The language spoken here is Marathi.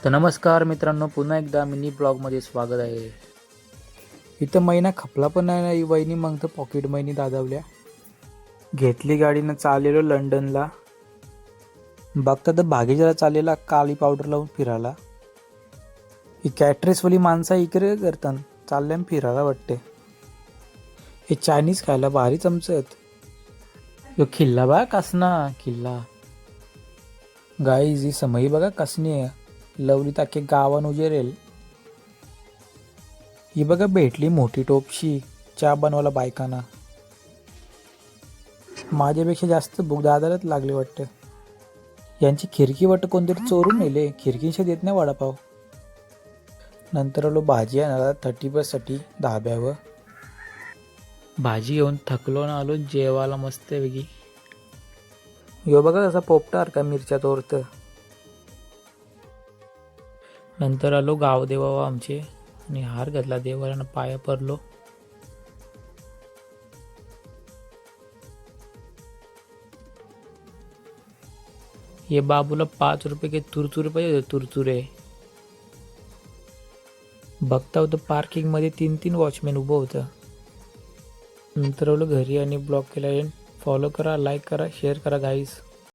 तर नमस्कार मित्रांनो, पुन्हा एकदा मिनी ब्लॉगमध्ये स्वागत आहे. इथं महिना खपला पण नाही वहिनी, मग तर पॉकेट महिनी दादावल्या. घेतली गाडीनं चाललेलो लंडनला. बघता तर भागीजरा चाललेला काळी पावडर लावून फिरायला. ही कॅटरेसवाली माणसं इकडे करतात, चालल्या फिरायला वाटते. हे चायनीज खायला भारी चमचत. यो खिल्ला बघा कसना खिल्ला. गाईज ही समयी बघा कसनी आहे. लवली ताके गावान उजेरेल. ही बघा भेटली मोठी टोपशी चहा बनवायला बायकांना. माझ्यापेक्षा जास्त भूक दादालाच लागली वाटतं. यांची खिडकी वाटतं कोणतरी चोरून नेले. खिडकीशी देत नाही वडापाव. नंतर आलो भाजी आणायला 31साठी धाब्यावर. भाजी घेऊन थकलो ना आलो जेवायला मस्त वेगळी. यो बघा कसा पोपटार का मिरच्या तोरतं. नंतर आलो गाव देवावा आमचे आणि हार घातला देवाला, पाया पडलो. ये बाबूला 5 रुपये के तुरतुरे पाहिजे होते, तुरतुरे. बघता होतं पार्किंग मध्ये 3-3 वॉचमॅन उभं होतं. नंतर आलो घरी आणि ब्लॉग केला. फॉलो करा, लाईक करा, शेअर करा गाईज.